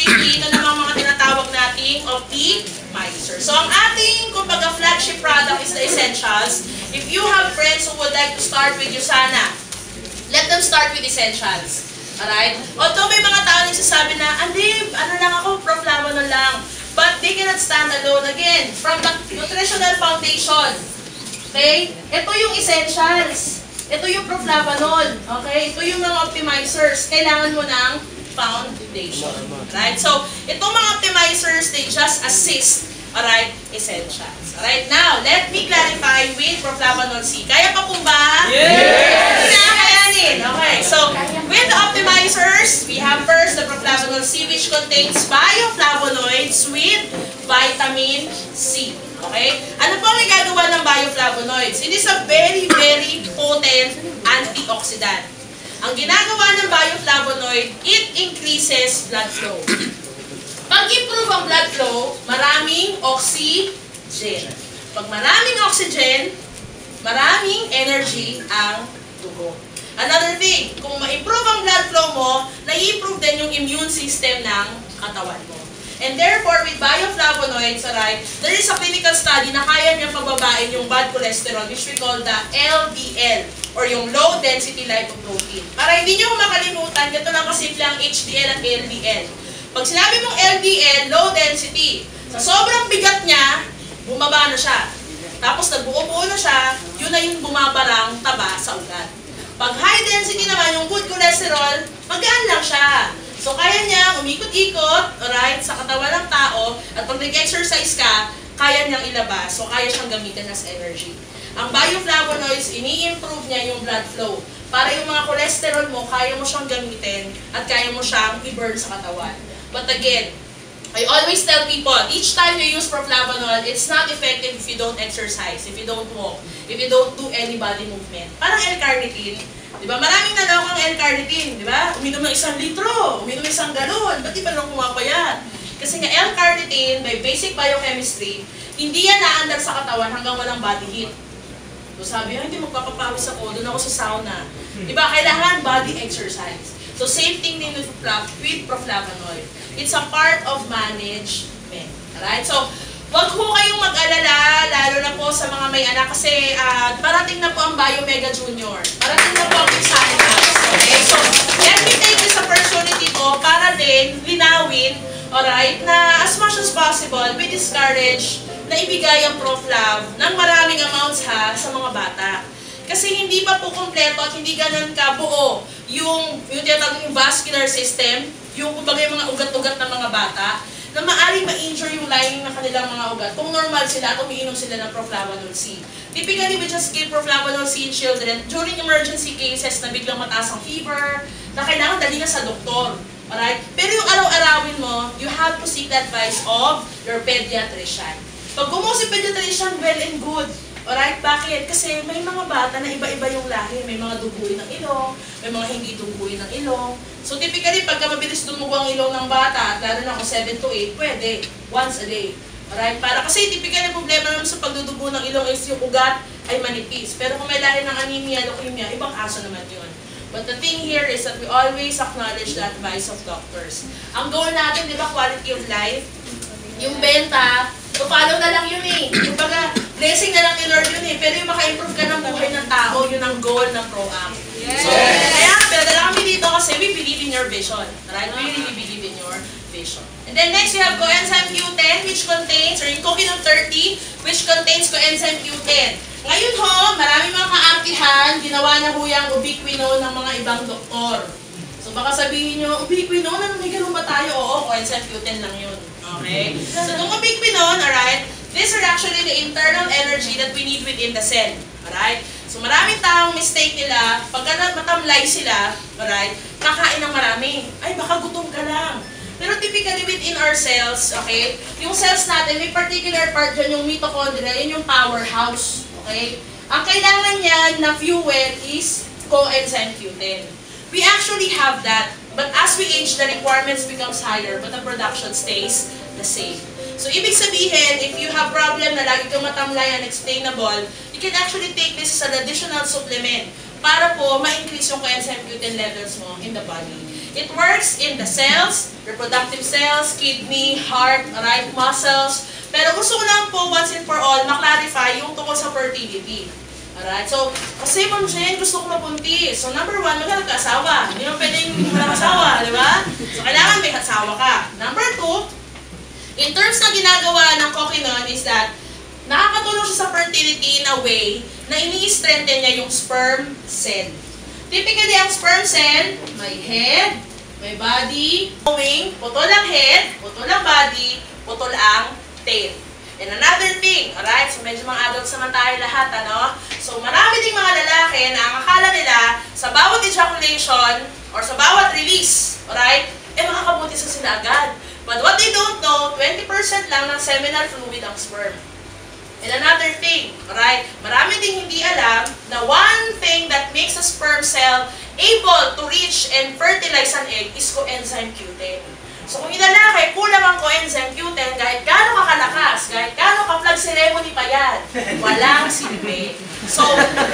briefly, ito namang mga tinatawag nating optimizer. So, ang ating, kumbaga, flagship product is the Essentials. If you have friends who would like to start with USANA, let them start with Essentials. Alright? Although may mga tao nagsasabi na, Andib, ano lang ako, proflavanol lang. But they cannot stand alone. Again, from the nutritional foundation, okay? Ito yung Essentials. Ito yung proflavanol. Okay? Ito yung mga optimizers. Kailangan mo ng foundation. Alright? So, itong mga optimizers, they just assist, alright, Essentials. Alright? Now, let me clarify with proflavanol C. Kaya pa kung ba? Yes! Kakayanin. Okay. So, with the optimizers, we have first the proflavanol C, which contains bioflavonoids with vitamin C. Okay? Ano po ang gagawa ng bioflavonoids? It is a very, very potent antioxidant. Ang ginagawa ng bioflavonoid, it increases blood flow. Pag-improve ang blood flow, maraming oxygen. Pag maraming oxygen, maraming energy ang dugo. Another thing, kung ma-improve ang blood flow mo, na-improve din yung immune system ng katawan mo. And therefore, with bioflavonoids, alright, there is a clinical study na kaya niyang pababain yung bad cholesterol, which we call the LDL, or yung low density lipoprotein. Para hindi niyo makalimutan, ito lang kasimple ang HDL at LDL. Pag sinabi mong LDL, low density, sa sobrang bigat niya, bumaba na siya. Tapos nagbuo-buo na siya, yun na yung bumabarang taba sa ugat. Pag high density naman, yung good cholesterol, magaan lang siya. So, kaya niya umikot-ikot, alright, sa katawan ng tao, at pag nag-exercise ka, kaya niyang ilabas. So, kaya siyang gamitin as energy. Ang bioflavonoids, ini-improve niya yung blood flow. Para yung mga cholesterol mo, kaya mo siyang gamitin at kaya mo siyang i-burn sa katawan. But again, I always tell people, each time you use proflavanol, it's not effective if you don't exercise, if you don't walk, if you don't do any body movement. Parang L-carnitine, di ba? Maraming nalawang L-carnitine, di ba? Uminom ng 1 litro, uminom ng 1 galon, ba't di pa lang pumapayat? Kasi nga L-carnitine, by basic biochemistry, hindi yan naandar sa katawan hanggang walang body heat. So sabi, hindi magpapapawis ako, doon ako sa sauna. Di ba? Kailangan body exercise. So same thing din with proflavanoid. It's a part of management. Alright? So, wag ho kayong mag-alala, lalo na po sa mga may anak, kasi parating na po ang Biomega Junior. Parating na po ang exam class. Okay? So, let me take this opportunity po para din linawin, alright, na as much as possible, we discourage na ibigay ang Proflav ng maraming amounts ha sa mga bata. Kasi hindi pa po kompleto at hindi ganun kabuo yung tinatawag yung vascular system, yung kumbaga yung mga ugat-ugat ng mga bata, na maaaring ma-injure yung lining ng kanilang mga ugat kung normal sila at umiinom sila ng proflavanol C. Typically, we just give proflavanol C in children during emergency cases na biglang mataas ang fever, na kailangan dali na sa doktor. Alright? Pero yung araw-arawin mo, you have to seek the advice of your pediatrician. Pag gumawa si pediatrician, well and good. Alright? Bakit? Kasi may mga bata na iba-iba yung lahi. May mga duguin ng ilong, may mga hindi duguin ng ilong. So typically, pagka mabilis dumugo ang ilong ng bata, at lalo na kung 7 to 8, pwede. Once a day. Alright? Para kasi typically ang problema naman sa pagdudugo ng ilong is yung ugat ay manipis. Pero kung may lahi ng anemia, leukemia, ibang kaso naman yun. But the thing here is that we always acknowledge the advice of doctors. Ang goal natin, di ba, quality of life? Yung benta, so follow na lang yun eh. Yung baga, blessing na lang ni Lord yun eh. Pero yung maka-improve ka ng buhay ng tao, yun ang goal ng ProAct. Yes. So, kaya, pinadala kami dito kasi we believe in your vision. Right? We really believe in your vision. And then next, we have coenzyme Q10, which contains, or yung Coquinol 30, which contains coenzyme Q10. Ngayon ho, maraming mga kaartihan, ginawa na ho yung ubiquinone ng mga ibang doktor. So baka sabihin nyo, ubiquinone, ano may ganun ba tayo? Oo, coenzyme Q10 lang yun. Okay? So itong ubiquinone, alright, these are actually the internal energy that we need within the cell. Alright? So maraming taong mistake nila, pagka matamlay sila, alright, kakain ng marami. Ay, baka gutom ka lang. Pero typically within our cells, okay, yung cells natin, may particular part dyan, yung mitochondria, yun yung powerhouse. Okay? Ang kailangan niyan na fuel is coenzyme Q10. We actually have that, but as we age, the requirements becomes higher, but the production stays the same. So, ibig sabihin, if you have problem na lagi kang matamlay unexplainable, you can actually take this as an additional supplement para po ma-increase yung coenzyme Q10 levels mo in the body. It works in the cells, reproductive cells, kidney, heart, alright, muscles. Pero gusto ko lang po once and for all maklarify yung tungkol sa fertility. Alright, so, kasi Ma'am Jen, gusto ko mabuntis. So, number 1, maghanap ka asawa. Hindi mo pwedeng walang asawa, di ba? So, kailangan may asawa ka. Number 2, in terms na ginagawa ng Coquinon is that nakakatulong siya sa fertility in a way na ini-strengthen niya yung sperm cell. Typically, ang sperm cell, may head, may body, wing, putol ang head, putol ang body, putol ang tail. And another thing, alright, so medyo mga adults naman tayo lahat, ano? So marami ding mga lalaki na ang akala nila sa bawat ejaculation or sa bawat release, alright, makakabuntis na sila agad. But what they don't know, 20% lang ng seminal fluid ang sperm. And another thing, alright, marami ding hindi alam na one thing that makes a sperm cell able to reach and fertilize an egg is coenzyme Q10. So kung yung lalaki, kulang ang coenzyme Q10, kahit gaano ka kalakas, kahit gaano ka flag ceremony pa yan, walang silbi. So,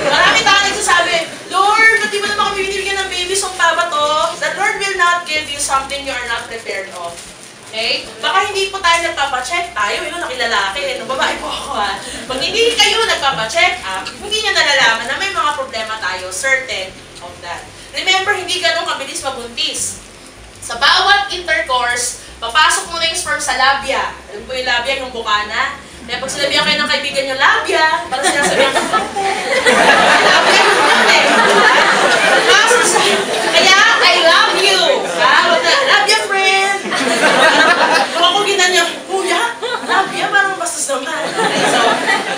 marami tayo nagsasabi, Lord, ba't di mo naman kami binibigyan ng baby, sumpa ba to? The Lord will not give you something you are not prepared of. Okay? Baka hindi po tayo nagpapacheck, tayo, yun, nakilalaki, no, babae po ako ha. Pag hindi kayo nagpapacheck up, hindi nyo nalalaman na may mga problema tayo, certain of that. Remember, hindi ganun kabilis mabuntis. Sa bawat intercourse, papasok muna yung sperm sa labia. Alam po yung labia, yung bukana. Kaya pag sinabihan kayo ng kaibigan yung labia, parang sinasabihan ko, labia yung yun eh. Papasok sa, kaya, I love you. Labia friend. Kung ako ginanyan, kuya, labia, parang bastos naman. Okay, so,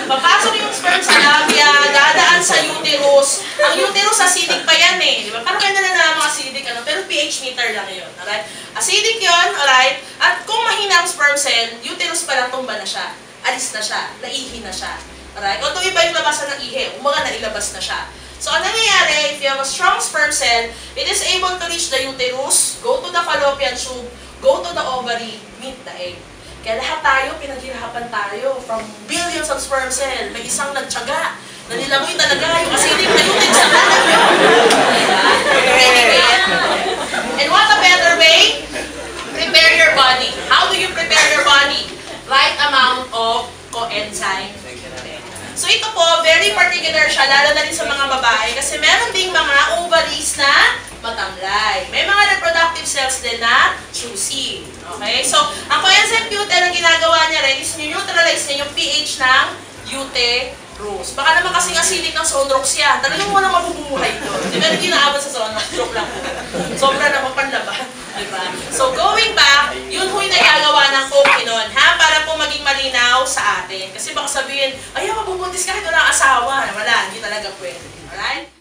papasok yung sperm sa labia, dadaan sa uterus. Ang uterus, acidic pa yan eh. Di ba? Parang kayo nalalaman acidic, ano? Pero pH meter lang yun. Alright? Acidic yun, alright? At kung mahina ang sperm cell, uterus pa lang tumba na siya. Alis na siya. Naihi na siya. Alright? Although iba yung labasan ng ihi, umaga nailabas na siya. So, ang nangyayari, if you have a strong sperm cell, it is able to reach the uterus, go to the fallopian tube, go to the ovary, meet the egg. Kaya lahat tayo, pinaghirapan tayo from billions of sperm cell. May isang nagtyaga na nilamoy talaga yung acidic na uterus sa kanan yun. And what a better way? Prepare your body. How do you prepare your body? Right amount of coenzyme. So ito po, very particular siya, lalo na rin sa mga babae, kasi meron ding mga ovaries na matamlay. May mga reproductive cells din na juicy. Okay? So, ang coenzyme Q10, ang ginagawa niya rin is neutralize niya yung pH ng uterus. Baka naman kasing acidic ng Sonrox yan. Talagang walang mabubuhay doon. Di ba hindi naabot sa Sonrox? Joke lang po. Sobra naman panlaban. Diba? So, going back, yun ho yung nagagawa ng Coquinon, ha? Para po maging malinaw sa atin. Kasi baka sabihin, ayaw, mabubuntis kahit walang asawa. Wala, hindi talaga pwede. Alright?